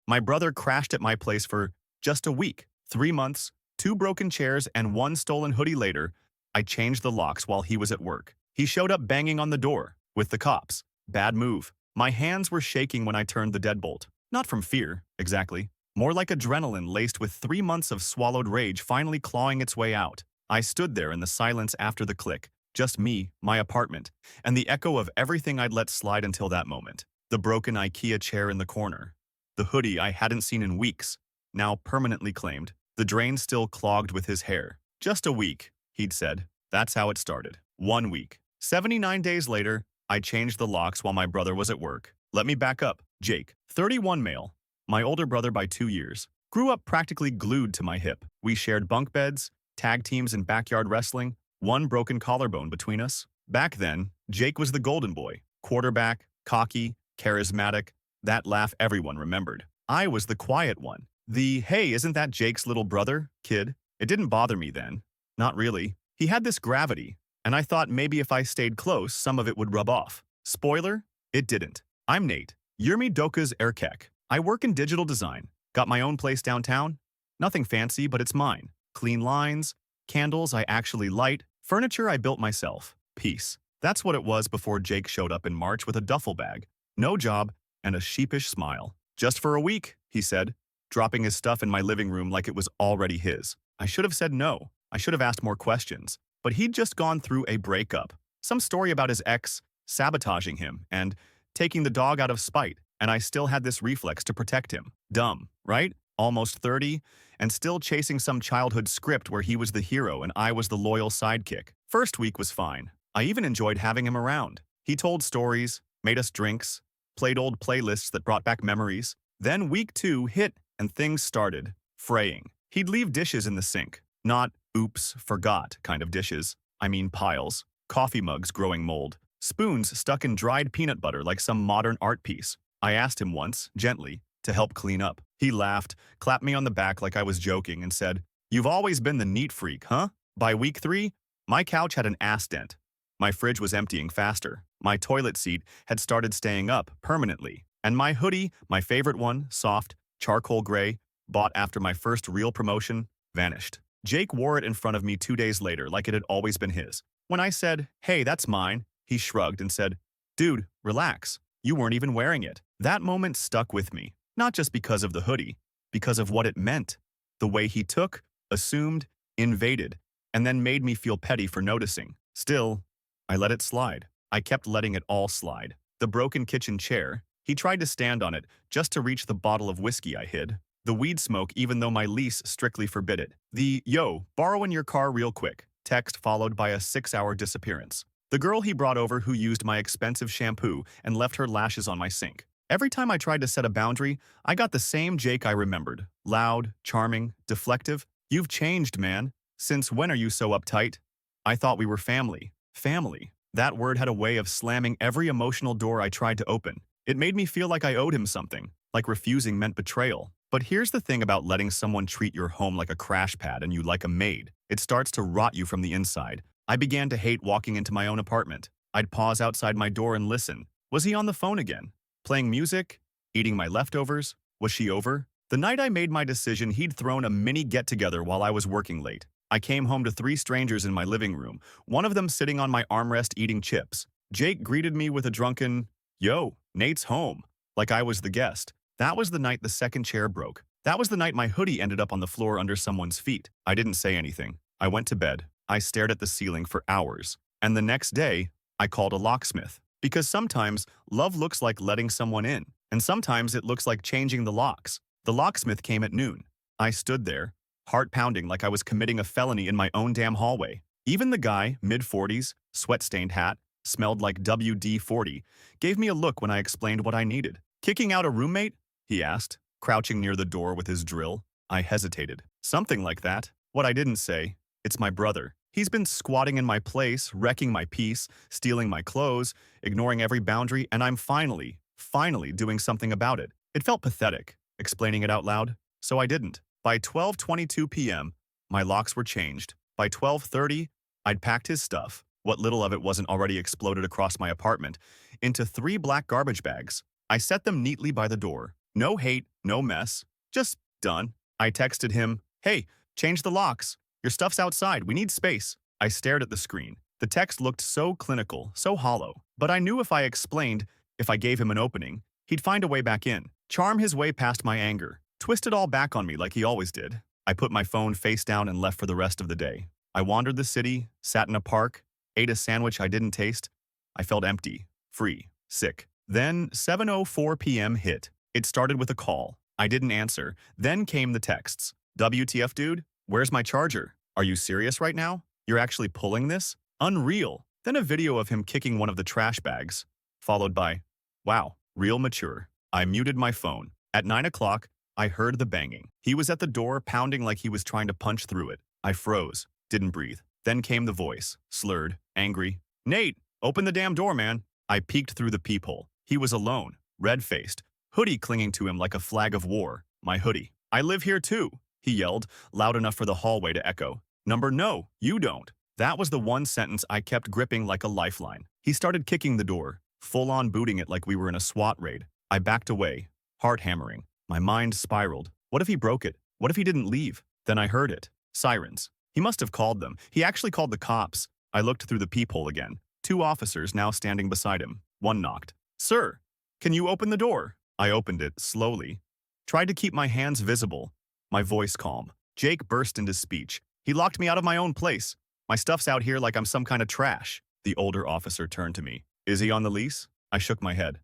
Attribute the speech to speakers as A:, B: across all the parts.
A: My brother crashed at my place for just a week, 3 months, two broken chairs, and one stolen hoodie later. I changed the locks while he was at work. He showed up banging on the door with the cops. Bad move. My hands were shaking when I turned the deadbolt. Not from fear, exactly. More like adrenaline laced with 3 months of swallowed rage finally clawing its way out. I stood there in the silence after the click. Just me, my apartment, and the echo of everything I'd let slide until that moment. The broken IKEA chair in the corner. The hoodie I hadn't seen in weeks, now permanently claimed. The drain still clogged with his hair. Just a week, he'd said. That's how it started. 1 week. 79 days later, I changed the locks while my brother was at work. Let me back up. Jake, 31 male. My older brother by 2 years. Grew up practically glued to my hip. We shared bunk beds, tag teams and backyard wrestling, one broken collarbone between us. Back then, Jake was the golden boy. Quarterback, cocky, charismatic, that laugh everyone remembered. I was the quiet one. The, hey, isn't that Jake's little brother, kid? It didn't bother me then. Not really. He had this gravity, and I thought maybe if I stayed close, some of it would rub off. Spoiler, it didn't. I'm Nate, Yurmi Doka's Erkek. I work in digital design. Got my own place downtown. Nothing fancy, but it's mine. Clean lines, candles I actually light, furniture I built myself. Peace. That's what it was before Jake showed up in March with a duffel bag, no job, and a sheepish smile. Just for a week, he said, dropping his stuff in my living room like it was already his. I should have said no. I should have asked more questions. But he'd just gone through a breakup. Some story about his ex sabotaging him and taking the dog out of spite, and I still had this reflex to protect him. Dumb, right? Almost 30, and still chasing some childhood script where he was the hero and I was the loyal sidekick. First week was fine. I even enjoyed having him around. He told stories, made us drinks, played old playlists that brought back memories. Then week 2 hit and things started fraying. He'd leave dishes in the sink. Not, oops, forgot kind of dishes. I mean piles. Coffee mugs growing mold. Spoons stuck in dried peanut butter like some modern art piece. I asked him once, gently, to help clean up. He laughed, clapped me on the back like I was joking, and said, "You've always been the neat freak, huh?" By week 3, my couch had an ass dent. My fridge was emptying faster. My toilet seat had started staying up permanently. And my hoodie, my favorite one, soft, charcoal gray, bought after my first real promotion, vanished. Jake wore it in front of me 2 days later like it had always been his. When I said, "Hey, that's mine," he shrugged and said, "Dude, relax. You weren't even wearing it." That moment stuck with me, not just because of the hoodie, because of what it meant. The way he took, assumed, invaded, and then made me feel petty for noticing. Still, I let it slide. I kept letting it all slide. The broken kitchen chair, he tried to stand on it just to reach the bottle of whiskey I hid. The weed smoke even though my lease strictly forbid it. The, "Yo, borrowing your car real quick," text followed by a 6-hour disappearance. The girl he brought over who used my expensive shampoo and left her lashes on my sink. Every time I tried to set a boundary, I got the same Jake I remembered. Loud, charming, deflective. "You've changed, man. Since when are you so uptight? I thought we were family." Family. That word had a way of slamming every emotional door I tried to open. It made me feel like I owed him something, like refusing meant betrayal. But here's the thing about letting someone treat your home like a crash pad and you like a maid. It starts to rot you from the inside. I began to hate walking into my own apartment. I'd pause outside my door and listen. Was he on the phone again? Playing music? Eating my leftovers? Was she over? The night I made my decision, he'd thrown a mini get-together while I was working late. I came home to 3 strangers in my living room, one of them sitting on my armrest eating chips. Jake greeted me with a drunken, "Yo, Nate's home," like I was the guest. That was the night the second chair broke. That was the night my hoodie ended up on the floor under someone's feet. I didn't say anything. I went to bed. I stared at the ceiling for hours. And the next day, I called a locksmith. Because sometimes, love looks like letting someone in. And sometimes it looks like changing the locks. The locksmith came at noon. I stood there, heart pounding like I was committing a felony in my own damn hallway. Even the guy, mid-40s, sweat-stained hat, smelled like WD-40, gave me a look when I explained what I needed. "Kicking out a roommate?" he asked, crouching near the door with his drill. I hesitated. "Something like that." What I didn't say, "It's my brother. He's been squatting in my place, wrecking my peace, stealing my clothes, ignoring every boundary, and I'm finally doing something about it." It felt pathetic, explaining it out loud, so I didn't. By 12:22 p.m., my locks were changed. By 12:30, I'd packed his stuff, what little of it wasn't already exploded across my apartment, into 3 black garbage bags. I set them neatly by the door. No hate, no mess. Just done. I texted him, hey, change the locks. Your stuff's outside. We need space. I stared at the screen. The text looked so clinical, so hollow. But I knew if I explained, if I gave him an opening, he'd find a way back in, charm his way past my anger, twist it all back on me like he always did. I put my phone face down and left for the rest of the day. I wandered the city, sat in a park, ate a sandwich I didn't taste. I felt empty, free, sick. Then 7:04 p.m. hit. It started with a call. I didn't answer. Then came the texts. WTF, dude? Where's my charger? Are you serious right now? You're actually pulling this? Unreal. Then a video of him kicking one of the trash bags, followed by, wow, real mature. I muted my phone. At 9 o'clock, I heard the banging. He was at the door, pounding like he was trying to punch through it. I froze, didn't breathe. Then came the voice, slurred, angry. Nate, open the damn door, man. I peeked through the peephole. He was alone, red-faced, hoodie clinging to him like a flag of war. My hoodie. I live here too, he yelled, loud enough for the hallway to echo. No, you don't. That was the one sentence I kept gripping like a lifeline. He started kicking the door, full-on booting it like we were in a SWAT raid. I backed away, heart hammering. My mind spiraled. What if he broke it? What if he didn't leave? Then I heard it. Sirens. He must have called them. He actually called the cops. I looked through the peephole again. 2 officers now standing beside him. One knocked. Sir, can you open the door? I opened it, slowly. Tried to keep my hands visible, my voice calm. Jake burst into speech. He locked me out of my own place. My stuff's out here like I'm some kind of trash. The older officer turned to me. Is he on the lease? I shook my head.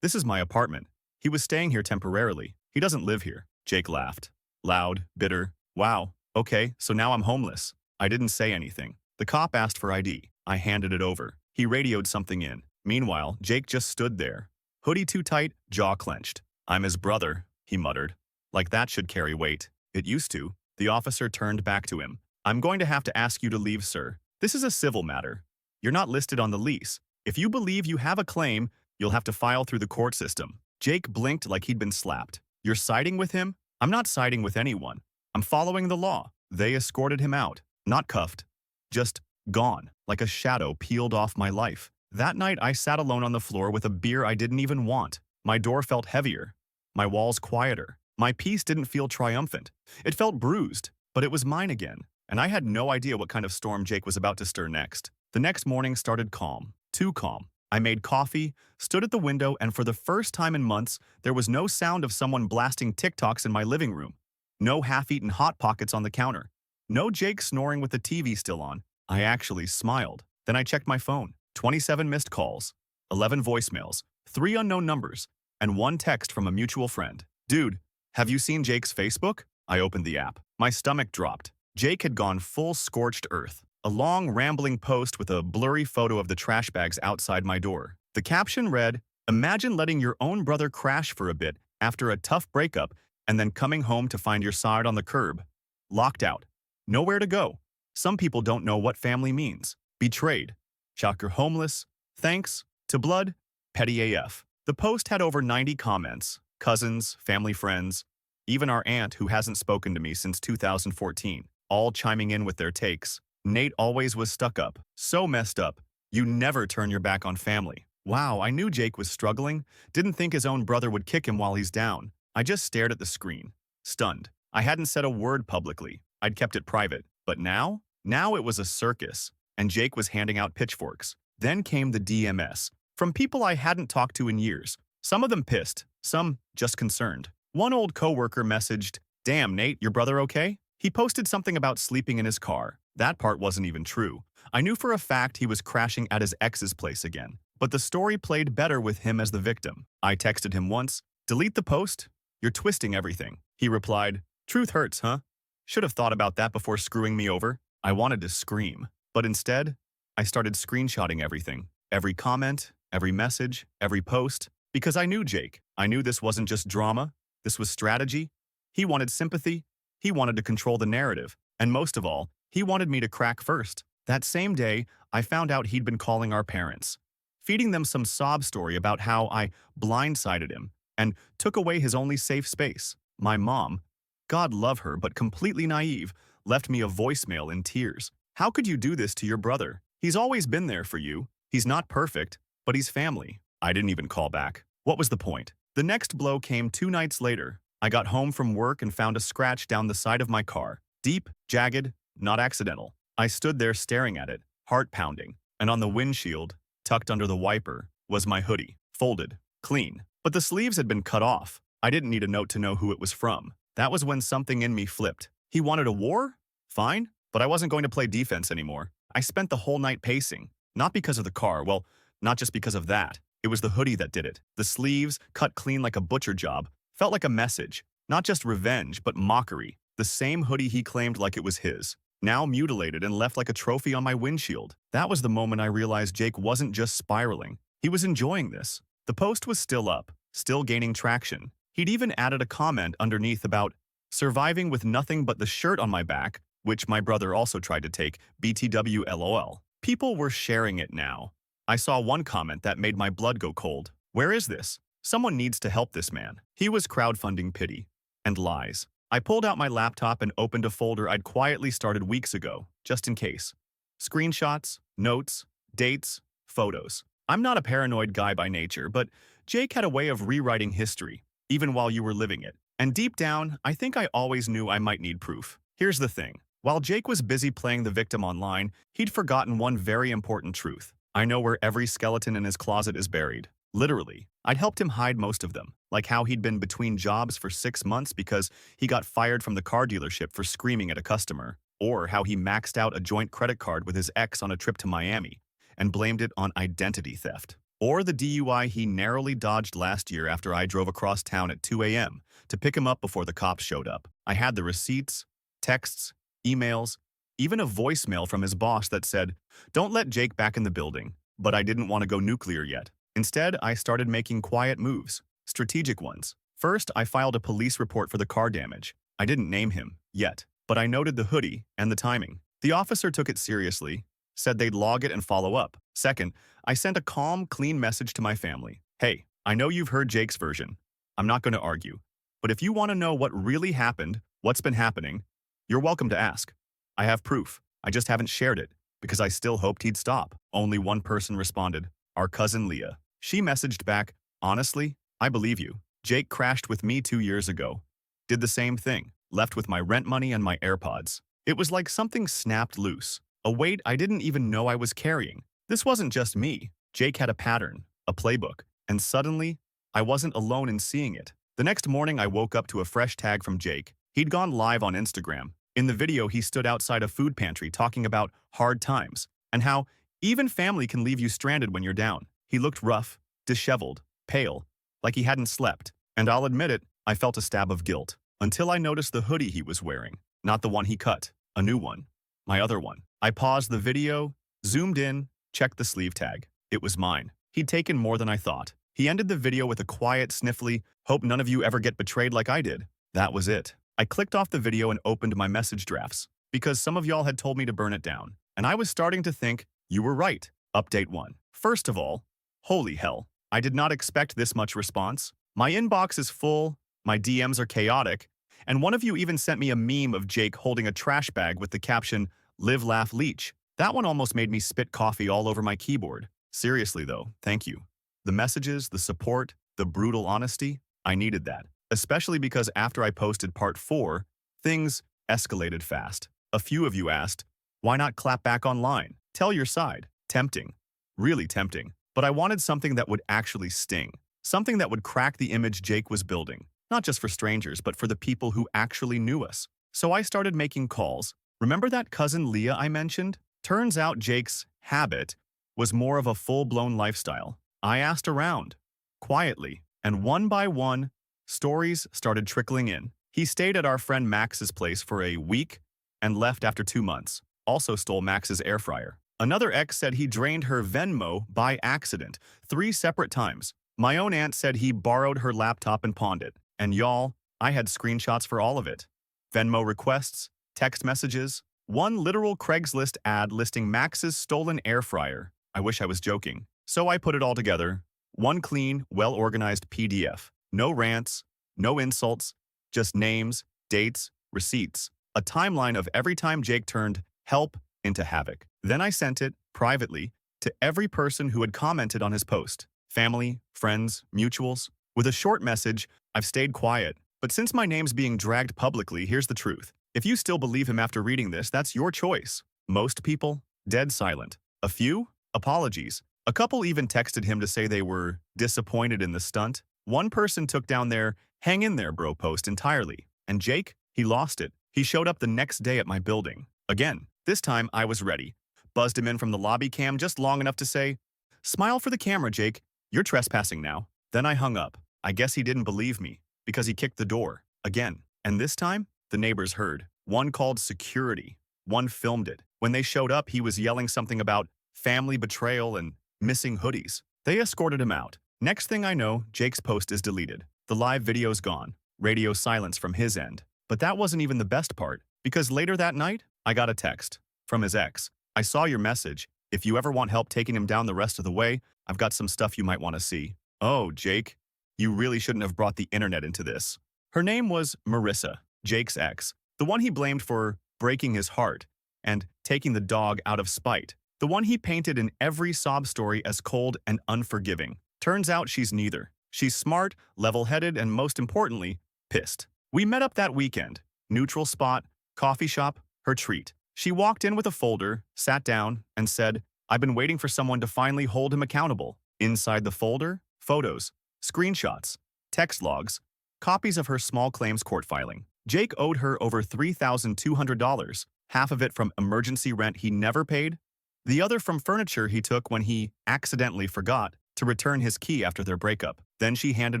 A: This is my apartment. He was staying here temporarily. He doesn't live here. Jake laughed. Loud, bitter. Wow, okay, so now I'm homeless. I didn't say anything. The cop asked for ID. I handed it over. He radioed something in. Meanwhile, Jake just stood there. Hoodie too tight, jaw clenched. I'm his brother, he muttered. Like that should carry weight. It used to. The officer turned back to him. I'm going to have to ask you to leave, sir. This is a civil matter. You're not listed on the lease. If you believe you have a claim, you'll have to file through the court system. Jake blinked like he'd been slapped. You're siding with him? I'm not siding with anyone. I'm following the law. They escorted him out. Not cuffed. Just gone, like a shadow peeled off my life. That night, I sat alone on the floor with a beer I didn't even want. My door felt heavier. My walls quieter. My peace didn't feel triumphant. It felt bruised, but it was mine again. And I had no idea what kind of storm Jake was about to stir next. The next morning started calm. Too calm. I made coffee, stood at the window, and for the first time in months, there was no sound of someone blasting TikToks in my living room. No half-eaten Hot Pockets on the counter. No Jake snoring with the TV still on. I actually smiled. Then I checked my phone. 27 missed calls, 11 voicemails, 3 unknown numbers, and 1 text from a mutual friend. Dude, have you seen Jake's Facebook? I opened the app. My stomach dropped. Jake had gone full scorched earth. A long, rambling post with a blurry photo of the trash bags outside my door. The caption read, imagine letting your own brother crash for a bit after a tough breakup and then coming home to find your side on the curb. Locked out. Nowhere to go. Some people don't know what family means. Betrayed. Shocker homeless. Thanks. To blood. Petty AF. The post had over 90 comments. Cousins, family friends, even our aunt who hasn't spoken to me since 2014, all chiming in with their takes. Nate always was stuck up. So messed up. You never turn your back on family. Wow, I knew Jake was struggling. Didn't think his own brother would kick him while he's down. I just stared at the screen. Stunned. I hadn't said a word publicly. I'd kept it private. But now? Now it was a circus. And Jake was handing out pitchforks. Then came the DMS. From people I hadn't talked to in years. Some of them pissed. Some just concerned. One old coworker messaged, "Damn, Nate, your brother okay?" He posted something about sleeping in his car. That part wasn't even true. I knew for a fact he was crashing at his ex's place again. But the story played better with him as the victim. I texted him once, "Delete the post? You're twisting everything." He replied, "Truth hurts, huh? Should have thought about that before screwing me over." I wanted to scream. But instead, I started screenshotting everything. Every comment, every message, every post. Because I knew Jake. I knew this wasn't just drama. This was strategy. He wanted sympathy. He wanted to control the narrative. And most of all, he wanted me to crack first. That same day, I found out he'd been calling our parents, feeding them some sob story about how I blindsided him and took away his only safe space. My mom, God love her but completely naive, left me a voicemail in tears. "How could you do this to your brother? He's always been there for you. He's not perfect, but he's family." I didn't even call back. What was the point? The next blow came 2 nights later. I got home from work and found a scratch down the side of my car. Deep, jagged, not accidental. I stood there staring at it, heart pounding, and on the windshield, tucked under the wiper, was my hoodie, folded, clean. But the sleeves had been cut off. I didn't need a note to know who it was from. That was when something in me flipped. He wanted a war? Fine, but I wasn't going to play defense anymore. I spent the whole night pacing. Not because of the car, well, not just because of that. It was the hoodie that did it. The sleeves, cut clean like a butcher job, felt like a message. Not just revenge, but mockery. The same hoodie he claimed like it was his. Now mutilated and left like a trophy on my windshield. That was the moment I realized Jake wasn't just spiraling. He was enjoying this. The post was still up, still gaining traction. He'd even added a comment underneath about surviving with nothing but the shirt on my back, which my brother also tried to take, BTW LOL. People were sharing it now. I saw one comment that made my blood go cold. Where is this? Someone needs to help this man. He was crowdfunding pity and lies. I pulled out my laptop and opened a folder I'd quietly started weeks ago, just in case. Screenshots, notes, dates, photos. I'm not a paranoid guy by nature, but Jake had a way of rewriting history, even while you were living it. And deep down, I think I always knew I might need proof. Here's the thing. While Jake was busy playing the victim online, he'd forgotten one very important truth. I know where every skeleton in his closet is buried. Literally. I'd helped him hide most of them, like how he'd been between jobs for 6 months because he got fired from the car dealership for screaming at a customer, or how he maxed out a joint credit card with his ex on a trip to Miami and blamed it on identity theft, or the DUI he narrowly dodged last year after I drove across town at 2 a.m. to pick him up before the cops showed up. I had the receipts, texts, emails, even a voicemail from his boss that said, "Don't let Jake back in the building." But I didn't want to go nuclear yet. Instead, I started making quiet moves, strategic ones. First, I filed a police report for the car damage. I didn't name him, yet, but I noted the hoodie and the timing. The officer took it seriously, said they'd log it and follow up. Second, I sent a calm, clean message to my family. Hey, I know you've heard Jake's version. I'm not going to argue. But if you want to know what really happened, what's been happening, you're welcome to ask. I have proof. I just haven't shared it, because I still hoped he'd stop. Only one person responded, our cousin Leah. She messaged back, honestly, I believe you. Jake crashed with me 2 years ago. Did the same thing, left with my rent money and my AirPods. It was like something snapped loose, a weight I didn't even know I was carrying. This wasn't just me. Jake had a pattern, a playbook, and suddenly, I wasn't alone in seeing it. The next morning, I woke up to a fresh tag from Jake. He'd gone live on Instagram. In the video, he stood outside a food pantry talking about hard times and how even family can leave you stranded when you're down. He looked rough, disheveled, pale, like he hadn't slept. And I'll admit it, I felt a stab of guilt. Until I noticed the hoodie he was wearing. Not the one he cut, a new one. My other one. I paused the video, zoomed in, checked the sleeve tag. It was mine. He'd taken more than I thought. He ended the video with a quiet, sniffly, "Hope none of you ever get betrayed like I did." That was it. I clicked off the video and opened my message drafts, because some of y'all had told me to burn it down. And I was starting to think, you were right. Update 1. First of all, holy hell, I did not expect this much response. My inbox is full, my DMs are chaotic, and one of you even sent me a meme of Jake holding a trash bag with the caption, "Live, laugh, leech." That one almost made me spit coffee all over my keyboard. Seriously though, thank you. The messages, the support, the brutal honesty, I needed that. Especially because after I posted part 4, things escalated fast. A few of you asked, why not clap back online? Tell your side. Tempting. Really tempting. But I wanted something that would actually sting. Something that would crack the image Jake was building. Not just for strangers, but for the people who actually knew us. So I started making calls. Remember that cousin Leah I mentioned? Turns out Jake's habit was more of a full-blown lifestyle. I asked around, quietly, and one by one, stories started trickling in. He stayed at our friend Max's place for a week and left after 2 months. Also stole Max's air fryer. Another ex said he drained her Venmo by accident 3 separate times. My own aunt said he borrowed her laptop and pawned it. And y'all, I had screenshots for all of it. Venmo requests, text messages, one literal Craigslist ad listing Max's stolen air fryer. I wish I was joking. So I put it all together. One clean, well-organized PDF. No rants, no insults, just names, dates, receipts. A timeline of every time Jake turned help into havoc. Then I sent it, privately, to every person who had commented on his post. Family, friends, mutuals. With a short message, I've stayed quiet. But since my name's being dragged publicly, here's the truth. If you still believe him after reading this, that's your choice. Most people, dead silent. A few, apologies. A couple even texted him to say they were disappointed in the stunt. One person took down their "hang in there, bro" post entirely. And Jake, he lost it. He showed up the next day at my building. Again, this time I was ready. Buzzed him in from the lobby cam just long enough to say, "Smile for the camera, Jake. You're trespassing now." Then I hung up. I guess he didn't believe me, because he kicked the door. Again. And this time, the neighbors heard. One called security. One filmed it. When they showed up, he was yelling something about family betrayal and missing hoodies. They escorted him out. Next thing I know, Jake's post is deleted. The live video's gone. Radio silence from his end. But that wasn't even the best part, because later that night, I got a text from his ex. "I saw your message. If you ever want help taking him down the rest of the way, I've got some stuff you might want to see." Oh, Jake, you really shouldn't have brought the internet into this. Her name was Marissa, Jake's ex, the one he blamed for breaking his heart and taking the dog out of spite, the one he painted in every sob story as cold and unforgiving. Turns out she's neither. She's smart, level-headed, and most importantly, pissed. We met up that weekend. Neutral spot, coffee shop, her treat. She walked in with a folder, sat down, and said, "I've been waiting for someone to finally hold him accountable." Inside the folder, photos, screenshots, text logs, copies of her small claims court filing. Jake owed her over $3,200, half of it from emergency rent he never paid, the other from furniture he took when he accidentally forgot to return his key after their breakup. Then she handed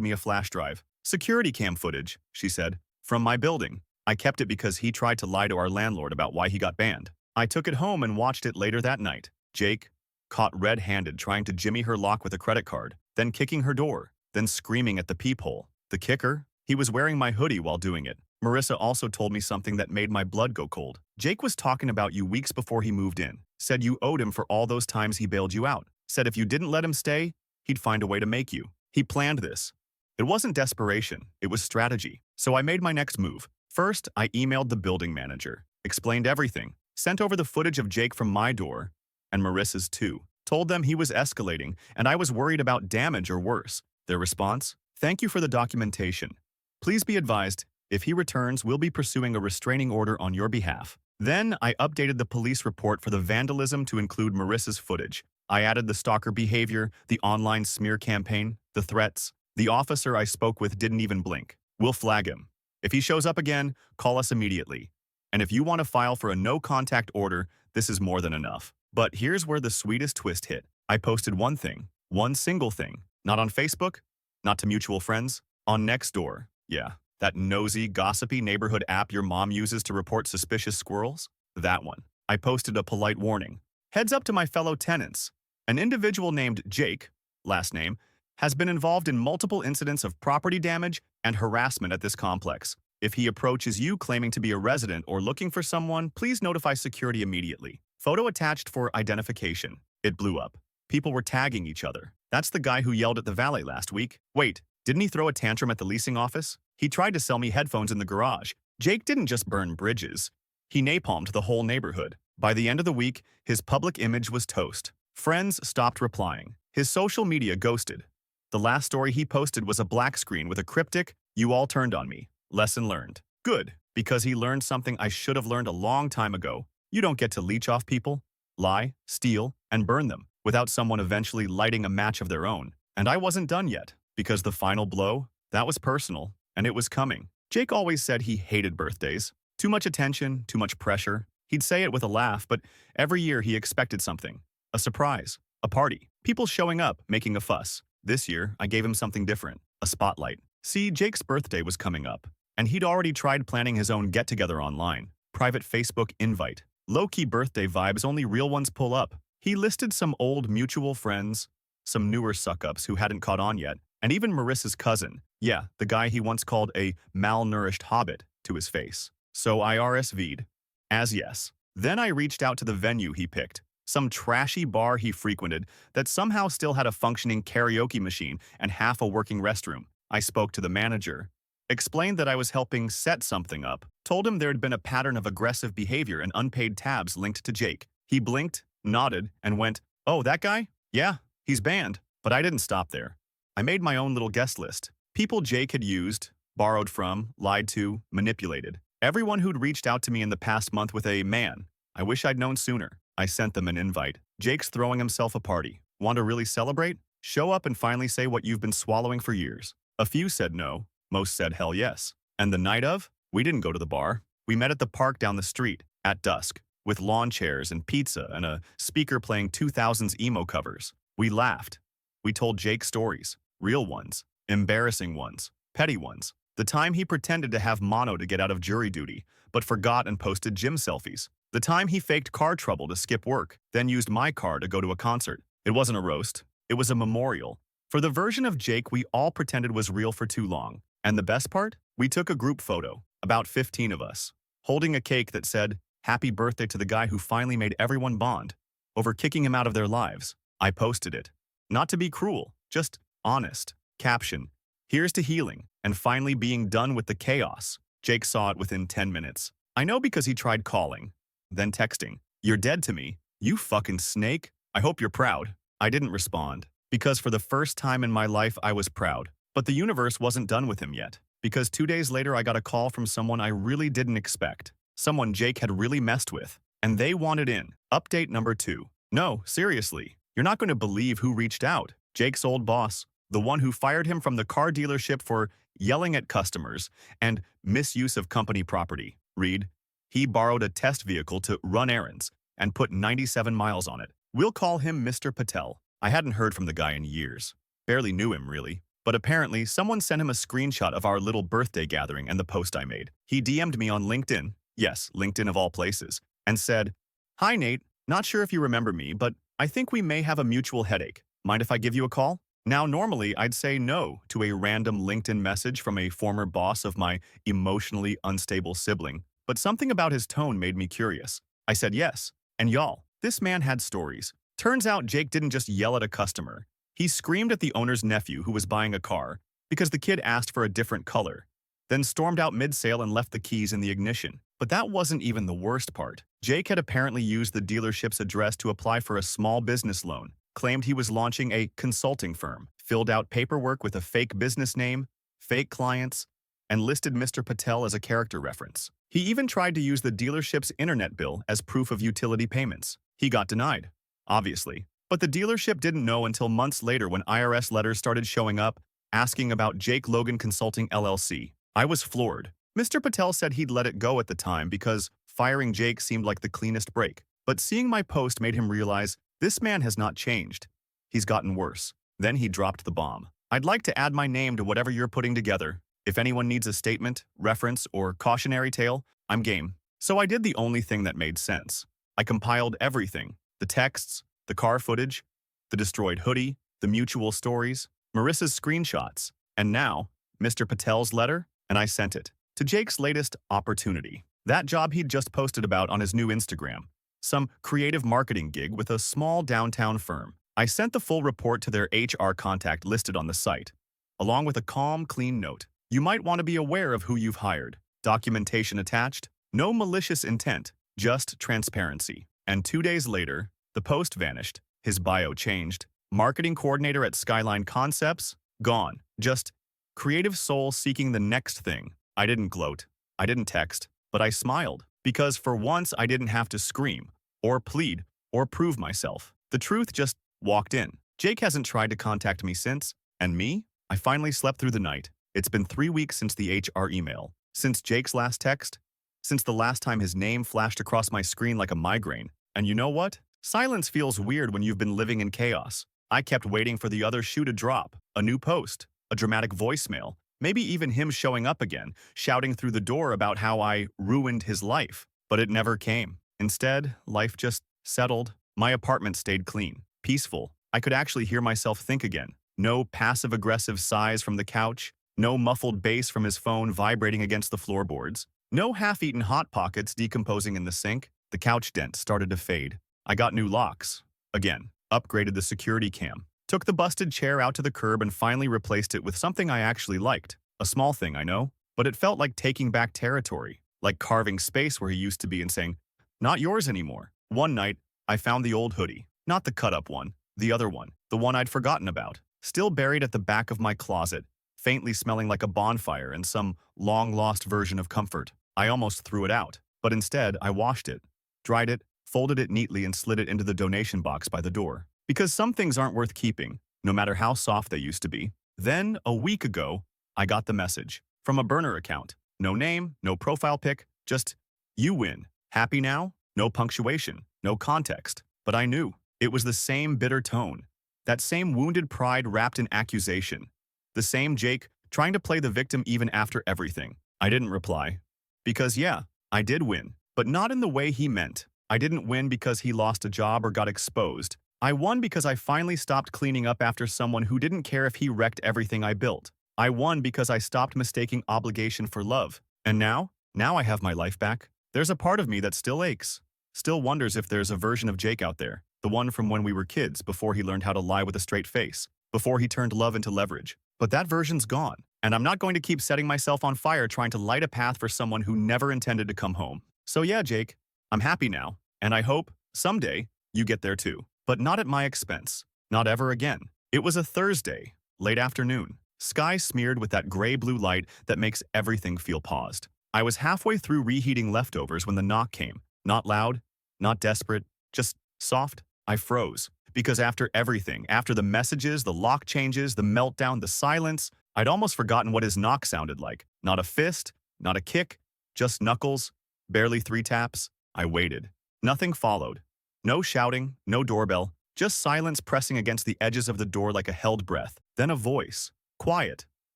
A: me a flash drive. "Security cam footage," she said, "from my building. I kept it because he tried to lie to our landlord about why he got banned. I took it home and watched it later that night." Jake, caught red-handed trying to jimmy her lock with a credit card, then kicking her door, then screaming at the peephole. The kicker? He was wearing my hoodie while doing it. Marissa also told me something that made my blood go cold. "Jake was talking about you weeks before he moved in. Said you owed him for all those times he bailed you out. Said if you didn't let him stay, he'd find a way to make you. He planned this." It wasn't desperation, it was strategy. So I made my next move. First, I emailed the building manager, explained everything, sent over the footage of Jake from my door, and Marissa's too. Told them he was escalating, and I was worried about damage or worse. Their response? "Thank you for the documentation. Please be advised, if he returns, we'll be pursuing a restraining order on your behalf." Then I updated the police report for the vandalism to include Marissa's footage. I added the stalker behavior, the online smear campaign, the threats. The officer I spoke with didn't even blink. "We'll flag him. If he shows up again, call us immediately. And if you want to file for a no-contact order, this is more than enough." But here's where the sweetest twist hit. I posted one thing, one single thing. Not on Facebook, not to mutual friends, on Nextdoor. Yeah, that nosy, gossipy neighborhood app your mom uses to report suspicious squirrels. That one. I posted a polite warning. "Heads up to my fellow tenants. An individual named Jake, last name, has been involved in multiple incidents of property damage and harassment at this complex. If he approaches you claiming to be a resident or looking for someone, please notify security immediately." Photo attached for identification. It blew up. People were tagging each other. "That's the guy who yelled at the valet last week. Wait, didn't he throw a tantrum at the leasing office? He tried to sell me headphones in the garage." Jake didn't just burn bridges. He napalmed the whole neighborhood. By the end of the week, his public image was toast. Friends stopped replying. His social media ghosted. The last story he posted was a black screen with a cryptic, "You all turned on me. Lesson learned." Good, because he learned something I should have learned a long time ago. You don't get to leech off people, lie, steal, and burn them without someone eventually lighting a match of their own. And I wasn't done yet, because the final blow, that was personal, and it was coming. Jake always said he hated birthdays. Too much attention, too much pressure. He'd say it with a laugh, but every year he expected something. A surprise, a party, people showing up, making a fuss. This year, I gave him something different, a spotlight. See, Jake's birthday was coming up, and he'd already tried planning his own get-together online. Private Facebook invite. Low-key birthday vibes, only real ones pull up. He listed some old mutual friends, some newer suck-ups who hadn't caught on yet, and even Marissa's cousin. Yeah, the guy he once called a malnourished hobbit to his face. So I RSV'd. As yes. Then I reached out to the venue he picked. Some trashy bar he frequented that somehow still had a functioning karaoke machine and half a working restroom. I spoke to the manager, explained that I was helping set something up, told him there had been a pattern of aggressive behavior and unpaid tabs linked to Jake. He blinked, nodded, and went, "Oh, that guy? Yeah, he's banned." But I didn't stop there. I made my own little guest list. People Jake had used, borrowed from, lied to, manipulated. Everyone who'd reached out to me in the past month with a "man, I wish I'd known sooner." I sent them an invite. Jake's throwing himself a party. Want to really celebrate? Show up and finally say what you've been swallowing for years. A few said no. Most said hell yes. And the night of? We didn't go to the bar. We met at the park down the street, at dusk, with lawn chairs and pizza and a speaker playing 2000s emo covers. We laughed. We told Jake stories. Real ones. Embarrassing ones. Petty ones. The time he pretended to have mono to get out of jury duty, but forgot and posted gym selfies. The time he faked car trouble to skip work, then used my car to go to a concert. It wasn't a roast. It was a memorial. For the version of Jake we all pretended was real for too long. And the best part? We took a group photo, about 15 of us, holding a cake that said, "Happy birthday to the guy who finally made everyone bond," over kicking him out of their lives. I posted it. Not to be cruel, just honest. Caption: "Here's to healing, and finally being done with the chaos." Jake saw it within 10 minutes. I know because he tried calling, then texting. "You're dead to me. You fucking snake. I hope you're proud." I didn't respond, because for the first time in my life I was proud. But the universe wasn't done with him yet, because 2 days later I got a call from someone I really didn't expect. Someone Jake had really messed with, and they wanted in. Update number 2. No, seriously, you're not going to believe who reached out. Jake's old boss, the one who fired him from the car dealership for yelling at customers and misuse of company property. Read, he borrowed a test vehicle to run errands and put 97 miles on it. We'll call him Mr. Patel. I hadn't heard from the guy in years. Barely knew him, really. But apparently, someone sent him a screenshot of our little birthday gathering and the post I made. He DM'd me on LinkedIn, yes, LinkedIn of all places, and said, "Hi Nate, not sure if you remember me, but I think we may have a mutual headache. Mind if I give you a call?" Now, normally, I'd say no to a random LinkedIn message from a former boss of my emotionally unstable sibling, but something about his tone made me curious. I said yes, and y'all, this man had stories. Turns out Jake didn't just yell at a customer. He screamed at the owner's nephew who was buying a car because the kid asked for a different color, then stormed out mid-sale and left the keys in the ignition. But that wasn't even the worst part. Jake had apparently used the dealership's address to apply for a small business loan, claimed he was launching a consulting firm, filled out paperwork with a fake business name, fake clients, and listed Mr. Patel as a character reference. He even tried to use the dealership's internet bill as proof of utility payments. He got denied, obviously. But the dealership didn't know until months later when IRS letters started showing up, asking about Jake Logan Consulting LLC. I was floored. Mr. Patel said he'd let it go at the time because firing Jake seemed like the cleanest break. But seeing my post made him realize this man has not changed. He's gotten worse. Then he dropped the bomb. "I'd like to add my name to whatever you're putting together. If anyone needs a statement, reference, or cautionary tale, I'm game." So I did the only thing that made sense. I compiled everything: the texts, the car footage, the destroyed hoodie, the mutual stories, Marissa's screenshots, and now, Mr. Patel's letter, and I sent it to Jake's latest opportunity. That job he'd just posted about on his new Instagram. Some creative marketing gig with a small downtown firm. I sent the full report to their HR contact listed on the site, along with a calm, clean note. You might want to be aware of who you've hired. Documentation attached. No malicious intent, just transparency. And 2 days later, the post vanished. His bio changed. Marketing coordinator at Skyline Concepts? Gone. Just creative soul seeking the next thing. I didn't gloat. I didn't text. But I smiled. Because for once I didn't have to scream, or plead, or prove myself. The truth just walked in. Jake hasn't tried to contact me since. And me? I finally slept through the night. It's been 3 weeks since the HR email. Since Jake's last text. Since the last time his name flashed across my screen like a migraine. And you know what? Silence feels weird when you've been living in chaos. I kept waiting for the other shoe to drop. A new post. A dramatic voicemail. Maybe even him showing up again, shouting through the door about how I ruined his life. But it never came. Instead, life just settled. My apartment stayed clean, peaceful. I could actually hear myself think again. No passive-aggressive sighs from the couch. No muffled bass from his phone vibrating against the floorboards. No half-eaten Hot Pockets decomposing in the sink. The couch dent started to fade. I got new locks. Again. Upgraded the security cam. Took the busted chair out to the curb and finally replaced it with something I actually liked. A small thing, I know. But it felt like taking back territory. Like carving space where he used to be and saying, "Not yours anymore." One night, I found the old hoodie. Not the cut-up one. The other one. The one I'd forgotten about. Still buried at the back of my closet. faintly smelling like a bonfire and some long-lost version of comfort. I almost threw it out, but instead I washed it, dried it, folded it neatly and slid it into the donation box by the door. Because some things aren't worth keeping, no matter how soft they used to be. Then, a week ago, I got the message from a burner account. No name, no profile pic, just, "You win. Happy now?" No punctuation, no context. But I knew. It was the same bitter tone. That same wounded pride wrapped in accusation. The same Jake trying to play the victim even after everything. I didn't reply. Because yeah, I did win. But not in the way he meant. I didn't win because he lost a job or got exposed. I won because I finally stopped cleaning up after someone who didn't care if he wrecked everything I built. I won because I stopped mistaking obligation for love. And now? Now I have my life back. There's a part of me that still aches. Still wonders if there's a version of Jake out there. The one from when we were kids, before he learned how to lie with a straight face. Before he turned love into leverage. But that version's gone. And I'm not going to keep setting myself on fire trying to light a path for someone who never intended to come home. So yeah, Jake, I'm happy now. And I hope, someday, you get there too. But not at my expense. Not ever again. It was a Thursday, late afternoon. Sky smeared with that gray-blue light that makes everything feel paused. I was halfway through reheating leftovers when the knock came. Not loud, not desperate, just soft. I froze. Because after everything, after the messages, the lock changes, the meltdown, the silence, I'd almost forgotten what his knock sounded like. Not a fist, not a kick, just knuckles, barely 3 taps. I waited. Nothing followed. No shouting, no doorbell, just silence pressing against the edges of the door like a held breath. Then a voice. Quiet.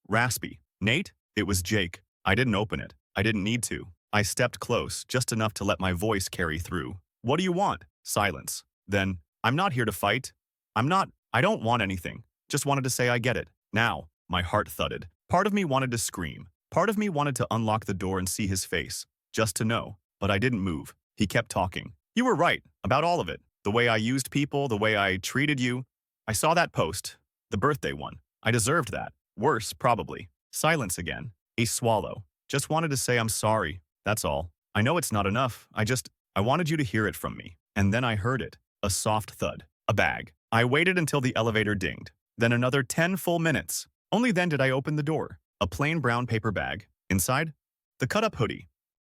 A: Raspy. Nate? It was Jake. I didn't open it. I didn't need to. I stepped close, just enough to let my voice carry through. What do you want? Silence. Then, I'm not here to fight. I don't want anything. Just wanted to say I get it. Now, my heart thudded. Part of me wanted to scream. Part of me wanted to unlock the door and see his face. Just to know. But I didn't move. He kept talking. You were right, about all of it. The way I used people, the way I treated you. I saw that post. The birthday one. I deserved that. Worse, probably. Silence again. A swallow. Just wanted to say I'm sorry. That's all. I know it's not enough. I wanted you to hear it from me. And then I heard it. A soft thud. A bag. I waited until the elevator dinged. Then another 10 full minutes. Only then did I open the door. A plain brown paper bag. Inside? The cut-up hoodie.